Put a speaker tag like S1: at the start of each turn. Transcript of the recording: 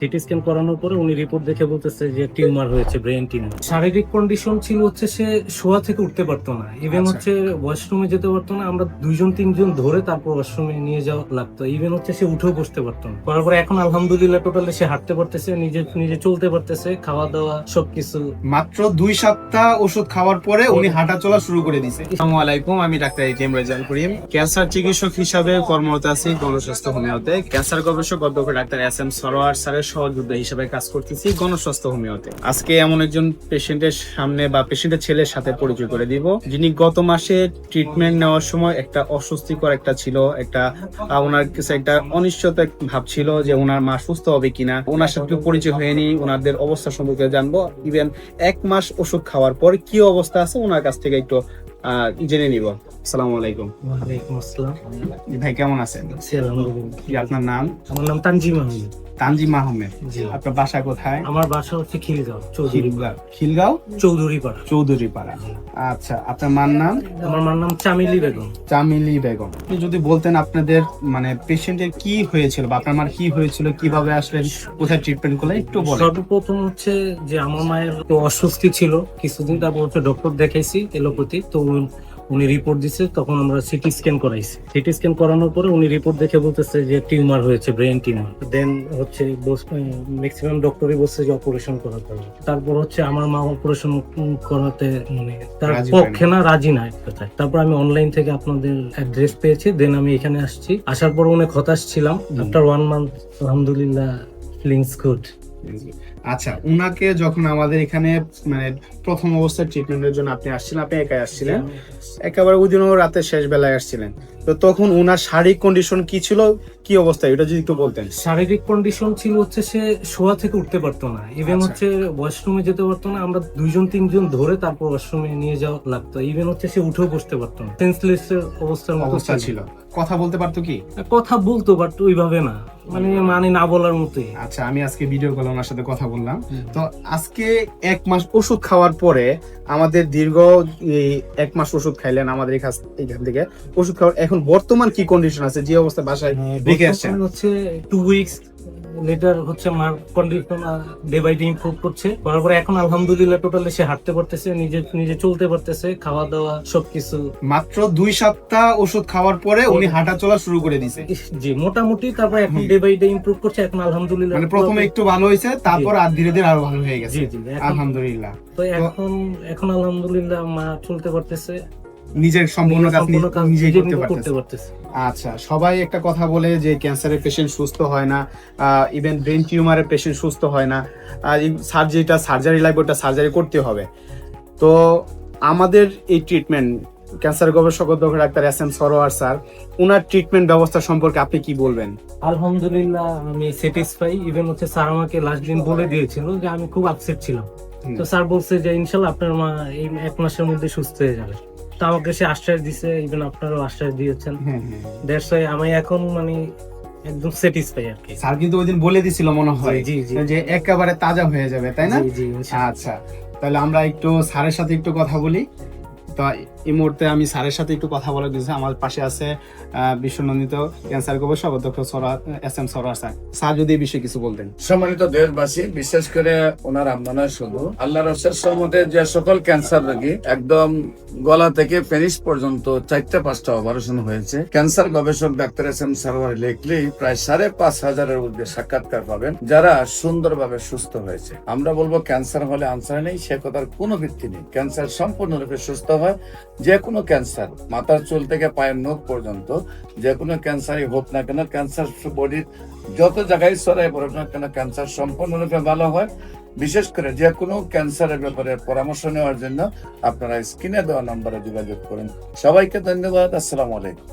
S1: CT scan করানোর পরে উনি রিপোর্ট দেখে বলতেছে যে টিউমার হয়েছে, ব্রেন টিউমার। শারীরিক কন্ডিশন ছিল হচ্ছে সে শোয়া থেকে উঠতে পারতো না, ইভেন হচ্ছে ওয়াশরুমে যেতে পারতো না। আমরা 2-3 জন ধরে তারপর ওয়াশরুমে নিয়ে যাওয়া লাগতো। ইভেন হচ্ছে সে উঠেও বসতে পারতো না। করার পরে এখন আলহামদুলিল্লাহ টোটালি সে হাঁটতে পারতেছে, নিজে নিজে চলতে পারতেছে, খাওয়া দাওয়া সবকিছু।
S2: মাত্র 2 সপ্তাহ ওষুধ খাওয়ার পরে উনি হাঁটা চলা শুরু করে দিয়েছে। আসসালামু আলাইকুম, আমি doctor ATM Rezaul Karim, cancer চিকিৎসক হিসাবে কর্মরত আছি গণস্বাস্থ্য হোমিওতে। ক্যান্সার গবেষক অধ্যক্ষ ডাক্তার এস.এম. সরোয়ার স্যারের সহযোদ্ধা হিসেবে কাজ করতেছি গণস্বাস্থ্য হোমিওতে। আজকে এমন একজন পেশেন্টের সামনে বা পেশেন্টের ছেলের সাথে পরিচয় করে দিব, যিনি গত মাসে ট্রিটমেন্ট নেওয়ার সময় একটা অস্বস্তিকর ছিল একটা ওনার কাছে একটা অনিশ্চয়তা ভাব ছিল যে ওনার মা সুস্থ হবে কিনা। ওনার সাথে পরিচয় হয়নি, ওনাদের অবস্থা সম্পর্কে জানবো। ইভেন 1 মাস ওষুধ খাওয়ার পর কি অবস্থা আছে ওনার কাছ থেকে একটু জেনে নিব। আসসালামু আলাইকুম।
S1: ওয়ালাইকুম আসসালাম।
S2: ভাই কেমন আছেন?
S1: জি, আলহামদুলিল্লাহ।
S2: কি আপনার নাম?
S1: আমার নাম তানজিম আহমেদ।
S2: তানজিম আহমেদ।
S1: জি।
S2: আপনার বাসা কোথায়?
S1: আমার বাসা হচ্ছে খিলগাঁও, চৌধুরীপাড়া।
S2: খিলগাঁও
S1: চৌধুরীপাড়া।
S2: চৌধুরীপাড়া। আচ্ছা, আপনার মার নাম?
S1: আমার মার নাম চামিলি বেগম।
S2: চামিলি বেগম। আপনি যদি বলতেন আপনাদের মানে পেশেন্টের কি হয়েছিল বা আপনার মার কি হয়েছিল, কিভাবে আসলেন, কোথায় ট্রিটমেন্ট করলেন একটু বলেন।
S1: সর্বপ্রথম হচ্ছে যে আমার মায়ের তো অস্বস্তি ছিল কিছুদিন, তারপর হচ্ছে ডক্টর দেখাইছি এলোপ্যাথি। তো উনি রিপোর্ট দিছে, তখন আমরা সিটি স্ক্যান করাইছি। সিটি স্ক্যান করানোর পরে উনি রিপোর্ট দেখে বলতেছে যে টিউমার হয়েছে, ব্রেন টিউমার। দেন হচ্ছে ম্যাক্সিমাম ডক্টরই বলছে যে অপারেশন করাতে হবে। তারপর হচ্ছে আমার মা অপারেশন করাতে মানে তার পক্ষে না, রাজি না এক কথায়। তারপর আমি অনলাইন থেকে আপনাদের অ্যাড্রেস পেয়েছি, দেন আমি এখানে আসছি। আসার পর অনেক হতাশ ছিলাম। আফটার 1 মান্থ আলহামদুলিল্লাহ ফিলিংস গুড।
S2: আচ্ছা, উনাকে যখন আমাদের এখানে মানে প্রথম অবস্থায় ট্রিটমেন্টের জন্য আপনি আসছিলেন, আপনি একাই আসছিলেন, একেবারে ওই দিনও রাতে শেষ বেলায় আসছিলেন, তো তখন উনার শারীরিক কন্ডিশন কি ছিল, কি অবস্থা, এটা যদি একটু বলতেন।
S1: শারীরিক কন্ডিশন ছিল হচ্ছে সে শোয়া থেকে উঠতে পারতো না, ইভেন হচ্ছে ওয়াশরুমে যেতে পারতো না। আমরা 2-3 জন ধরে তারপর ওয়াশরুমে নিয়ে যাওয়া লাগতো। ইভেন হচ্ছে সে উঠেও বসতে পারতো না, সেন্সলেস অবস্থার মতো
S2: অবস্থা ছিল। কথা বলতে পারতো কি?
S1: কথা বলতো, বাট ওইভাবে না, মানে না বলার মতোই।
S2: আচ্ছা, আমি আজকে ভিডিও কলে ওনার সাথে কথা বললাম। তো আজকে 1 মাস ওষুধ খাওয়ার পরে আমাদের দীর্ঘ 1 মাস ওষুধ খাইলেন আমাদের এখান থেকে ওষুধ খাওয়ার এখন বর্তমান কি কন্ডিশন আছে, যে অবস্থা বাসায় রেখে আসছেন?
S1: হচ্ছে 2 উইকস লেটার হচ্ছে মার condition day by day improve করছে। করার পরে এখন আলহামদুলিল্লাহ টোটালি সে হাঁটতে পারতেছে, নিজে নিজে চলতে পারতেছে, খাওয়া দাওয়া সবকিছু।
S2: মাত্র 2 সপ্তাহ ওষুধ খাওয়ার পরে উনি হাঁটা চলা শুরু করে দিয়েছে।
S1: জি, মোটামুটি। তারপর এখন ডে বাই ডে ইমপ্রুভ করছে, এখন আলহামদুলিল্লাহ।
S2: মানে প্রথমে একটু ভালো হয়েছে, তারপর আর ধীরে ধীরে আরো ভালো হয়ে গেছে।
S1: জি জি,
S2: আলহামদুলিল্লাহ।
S1: তো এখন আলহামদুলিল্লাহ মা চলতে পারতেছে,
S2: নিজের সম্পূর্ণ কাজ নিজেই করতে
S1: পারতেছে।
S2: আচ্ছা, সবাই একটা কথা বলে যে ক্যান্সারের পেশেন্ট সুস্থ হয় না, ইভেন ব্রেন টিউমারের পেশেন্ট সুস্থ হয় না, সার্জারি লাগবে, ওটা সার্জারি করতে হবে। তো আমাদের এই ট্রিটমেন্ট ক্যান্সার গবেষক অধ্যক্ষ ডাক্তার এস.এম. সরোয়ার স্যার, ওনার ট্রিটমেন্ট ব্যবস্থা সম্পর্কে আপনি কি বলবেন?
S1: আলহামদুলিল্লাহ আমি স্যাটিসফাই। ইভেন হচ্ছে স্যার আমাকে লাস্ট দিন বলে দিয়েছিল যে আমি খুব আপসেট ছিলাম, তো স্যার বলছে যে ইনশাল্লাহ আপনার মা এই 1 মাসের মধ্যে সুস্থ হয়ে যাবে। তো আমাকে সে আশ্বাস দিছে, ইভেন আপনারও আশ্বাস দিয়েছেন। দ্যাটস ওয়াই আমি এখন মানে একদম স্যাটিসফাই আর কি।
S2: স্যার কিন্তু ওইদিন বলে দিছিল মনে হয়
S1: জি জি,
S2: যে একেবারে তাজা হয়ে যাবে, তাই না?
S1: জি জি, ইনশাআল্লাহ।
S2: আচ্ছা, তাহলে আমরা একটু স্যারের সাথে একটু কথা বলি। তো এই মুহূর্তে আমি স্যারের সাথে একটু কথা বলে দিয়েছি। আমার পাশে আছে বিশ্বনন্দিত ক্যান্সার গবেষক অধ্যক্ষ এস.এম. সরোয়ার স্যার। স্যার যদি এই বিষয়ে কিছু বলতেন।
S3: সম্মানিত দেশবাসী, বিশেষ করে ওনার আমরা শুধু আল্লাহর রসের সম্মতে যে সকল ক্যান্সার রোগী একদম গলা থেকে পেনিস পর্যন্ত 4-5টা অপারেশন হয়েছে, ক্যান্সার গবেষক ডাক্তার এস.এম. সরোয়ার লিখলেই প্রায় 5,500-এর ঊর্ধ্বে সাক্ষাৎকার পাবেন যারা সুন্দরভাবে সুস্থ হয়েছে। আমরা বলবো ক্যান্সার হলে আনসার নেই, সে কথার কোনো ভিত্তি নেই। ক্যান্সার সম্পূর্ণরূপে সুস্থ হয়। যে কোনো ক্যান্সার, মাথার চুল থেকে পায়ের নখ পর্যন্ত যে কোনো ক্যান্সারই হোক না কেন, ক্যান্সার বডির যত জায়গায় ছড়ায় পড়ুক না কেন, ক্যান্সার সম্পূর্ণরূপে ভালো হয়। বিশেষ করে যে কোনো ক্যান্সারের ব্যাপারে পরামর্শ নেওয়ার জন্য আপনারা স্ক্রিনে দেওয়া নম্বরে যোগাযোগ করুন। সবাইকে ধন্যবাদ। আসসালামু আলাইকুম।